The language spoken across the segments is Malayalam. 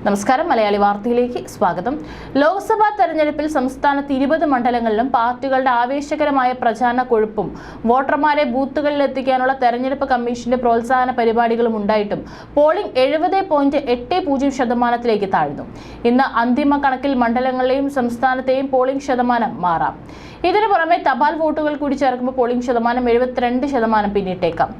നമസ്കാരം, മലയാളി വാർത്തയിലേക്ക് സ്വാഗതം. ലോക്സഭാ തെരഞ്ഞെടുപ്പിൽ സംസ്ഥാനത്ത് 20 മണ്ഡലങ്ങളിലും പാർട്ടികളുടെ ആവേശകരമായ പ്രചാരണ കൊഴുപ്പും വോട്ടർമാരെ ബൂത്തുകളിൽ എത്തിക്കാനുള്ള തെരഞ്ഞെടുപ്പ് കമ്മീഷന്റെ പ്രോത്സാഹന പരിപാടികളും ഉണ്ടായിട്ടും പോളിംഗ് 70.80% താഴ്ന്നു. ഇന്ന് അന്തിമ കണക്കിൽ മണ്ഡലങ്ങളിലെയും സംസ്ഥാനത്തെയും പോളിംഗ് ശതമാനം മാറാം. ഇതിനു പുറമെ തപാൽ വോട്ടുകൾ കൂടി ചേർക്കുമ്പോൾ പോളിംഗ് ശതമാനം 72% പിന്നിട്ടേക്കാം.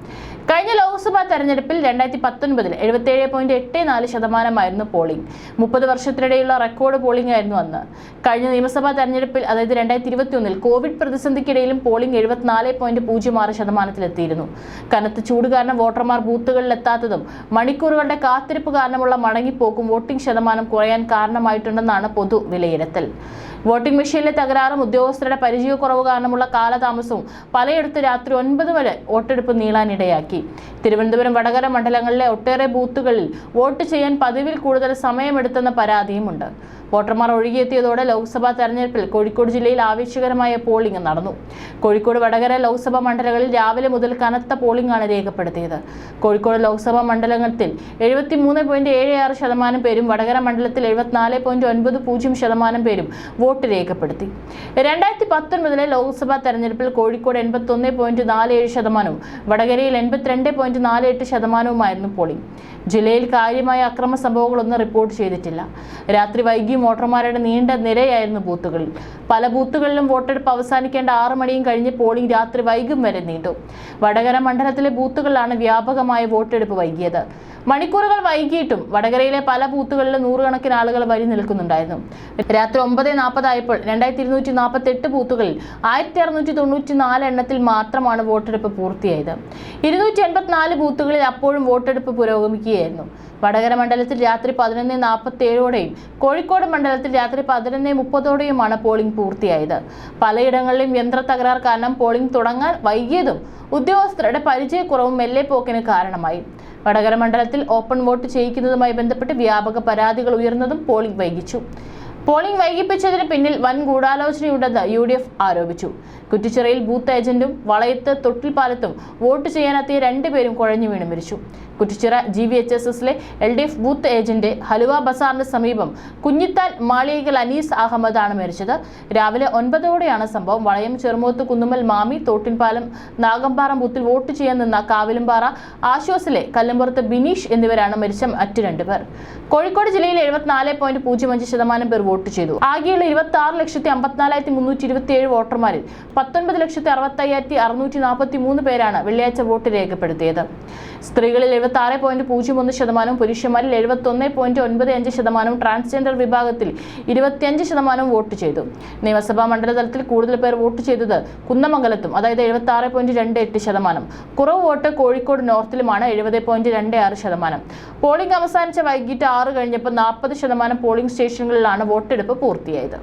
കഴിഞ്ഞ ലോക്സഭാ തെരഞ്ഞെടുപ്പിൽ 2019 77.84% പോളിംഗ്. 30 വർഷത്തിനിടെയുള്ള റെക്കോർഡ് പോളിംഗ് ആയിരുന്നു അന്ന്. കഴിഞ്ഞ നിയമസഭാ തെരഞ്ഞെടുപ്പിൽ, അതായത് 2021 കോവിഡ് പ്രതിസന്ധിക്കിടയിലും പോളിംഗ് 74.06%-ലെത്തിയിരുന്നു. കനത്ത ചൂട് കാരണം വോട്ടർമാർ ബൂത്തുകളിലെത്താത്തതും മണിക്കൂറുകളുടെ കാത്തിരിപ്പ് കാരണമുള്ള മടങ്ങിപ്പോക്കും വോട്ടിംഗ് ശതമാനം കുറയാൻ കാരണമായിട്ടുണ്ടെന്നാണ് പൊതു വിലയിരുത്തൽ. വോട്ടിംഗ് മെഷീനിലെ തകരാറും ഉദ്യോഗസ്ഥരുടെ പരിചയക്കുറവ് കാരണമുള്ള കാലതാമസവും പലയിടത്ത് രാത്രി 9 വരെ വോട്ടെടുപ്പ് നീളാനിടയാക്കി. തിരുവനന്തപുരം, വടകര മണ്ഡലങ്ങളിലെ ഒട്ടേറെ ബൂത്തുകളിൽ വോട്ട് ചെയ്യാൻ പതിവിൽ കൂടുതൽ സമയമെടുത്തെന്ന പരാതിയുമുണ്ട്. വോട്ടർമാർ ഒഴുകിയെത്തിയതോടെ ലോക്സഭാ തെരഞ്ഞെടുപ്പിൽ കോഴിക്കോട് ജില്ലയിൽ ആവേശകരമായ പോളിംഗ് നടന്നു. കോഴിക്കോട്, വടകര ലോക്സഭാ മണ്ഡലങ്ങളിൽ രാവിലെ മുതൽ കനത്ത പോളിംഗ് ആണ് രേഖപ്പെടുത്തിയത്. കോഴിക്കോട് ലോക്സഭാ മണ്ഡലത്തിൽ 73.76% പേരും, വടകര മണ്ഡലത്തിൽ 74.90% പേരും വോട്ട് രേഖപ്പെടുത്തി. 2019 ലോക്സഭാ തെരഞ്ഞെടുപ്പിൽ കോഴിക്കോട് 81.47%, വടകരയിൽ 82.48% പോളിംഗ്. ജില്ലയിൽ കാര്യമായ അക്രമ സംഭവങ്ങളൊന്നും റിപ്പോർട്ട് ചെയ്തിട്ടില്ല. രാത്രി വൈകിയും വോട്ടർമാരുടെ നീണ്ട നിരയായിരുന്നു ബൂത്തുകളിൽ. പല ബൂത്തുകളിലും വോട്ടെടുപ്പ് അവസാനിക്കേണ്ട 6 മണിയും കഴിഞ്ഞ് പോളിംഗ് രാത്രി വൈകും വരെ നീണ്ടു. വടകര മണ്ഡലത്തിലെ ബൂത്തുകളിലാണ് വ്യാപകമായ വോട്ടെടുപ്പ് വൈകിയത്. മണിക്കൂറുകൾ വൈകിയിട്ടും വടകരയിലെ പല ബൂത്തുകളിലും നൂറുകണക്കിന് ആളുകൾ വരി നിൽക്കുന്നുണ്ടായിരുന്നു. രാത്രി 9:40 ആയപ്പോൾ 2248 ബൂത്തുകളിൽ 1694 എണ്ണത്തിൽ മാത്രമാണ് വോട്ടെടുപ്പ് പൂർത്തിയായത്. 284 ബൂത്തുകളിൽ അപ്പോഴും വോട്ടെടുപ്പ് പുരോഗമിക്കുകയായിരുന്നു. വടകര മണ്ഡലത്തിൽ രാത്രി 11:47ഓടെയും കോഴിക്കോട് മണ്ഡലത്തിൽ രാത്രി 11:30ഓടെയുമാണ് പോളിംഗ് പൂർത്തിയായത്. പലയിടങ്ങളിലും യന്ത്ര തകരാർ കാരണം പോളിംഗ് തുടങ്ങാൻ വൈകിയതും ഉദ്യോഗസ്ഥരുടെ പരിചയക്കുറവും മെല്ലെപ്പോക്കിന് കാരണമായി. വടകര മണ്ഡലത്തിൽ ഓപ്പൺ വോട്ട് ചെയ്യിക്കുന്നതുമായി ബന്ധപ്പെട്ട് വ്യാപക പരാതികൾ ഉയർന്നതും പോളിംഗ് വൈകിച്ചു. പോളിംഗ് വൈകിപ്പിച്ചതിന് പിന്നിൽ വൻ ഗൂഢാലോചനയുണ്ടെന്ന് UDF ആരോപിച്ചു. കുറ്റിച്ചിറയിൽ ബൂത്ത് ഏജന്റും വളയത്ത് തൊട്ടിൽപ്പാലത്തും വോട്ട് ചെയ്യാനെത്തിയ 2 പേരും കുഴഞ്ഞു വീണ് മരിച്ചു. കുറ്റിച്ചിറ GVHSSലെ LDF ബൂത്ത് ഏജന്റ് ഹലുവ ബസാറിന് സമീപം കുഞ്ഞിത്താൻ മാളിയേക്കൽ അനീസ് അഹമ്മദ് ആണ് മരിച്ചത്. രാവിലെ 9ഓടെയാണ് സംഭവം. വളയം ചെറുമോത്ത് കുന്നുമ്മൽ മാമി, തോട്ടിൻപാലം നാഗമ്പാറ ബൂത്തിൽ വോട്ട് ചെയ്യാൻ നിന്ന കാവിലുംപാറ ആശ്വാസിലെ കല്ലുംപുറത്ത് ബിനീഷ് എന്നിവരാണ് മരിച്ച മറ്റ് 2 പേർ. കോഴിക്കോട് ജില്ലയിൽ 74.05% പേർ വോട്ട് ചെയ്തു. ആകെയുള്ള 26,54,327 വോട്ടർമാരിൽ 19,65,643 പേരാണ് വെള്ളിയാഴ്ച വോട്ട് രേഖപ്പെടുത്തിയത്. സ്ത്രീകളിൽ 76.01%, പുരുഷന്മാരിൽ 71.95%, ട്രാൻസ്ജെൻഡർ വിഭാഗത്തിൽ 25% വോട്ട് ചെയ്തു. നിയമസഭാ മണ്ഡലതലത്തിൽ കൂടുതൽ പേർ വോട്ട് ചെയ്തത് കുന്നമംഗലത്തും, അതായത് 76.28%. കുറവ് വോട്ട് കോഴിക്കോട് നോർത്തിലുമാണ്, 70.26%. പോളിംഗ് അവസാനിച്ച വൈകിട്ട് 6 കഴിഞ്ഞപ്പോൾ 40% പോളിംഗ് സ്റ്റേഷനുകളിലാണ് വോട്ടെടുപ്പ് പൂർത്തിയായത്.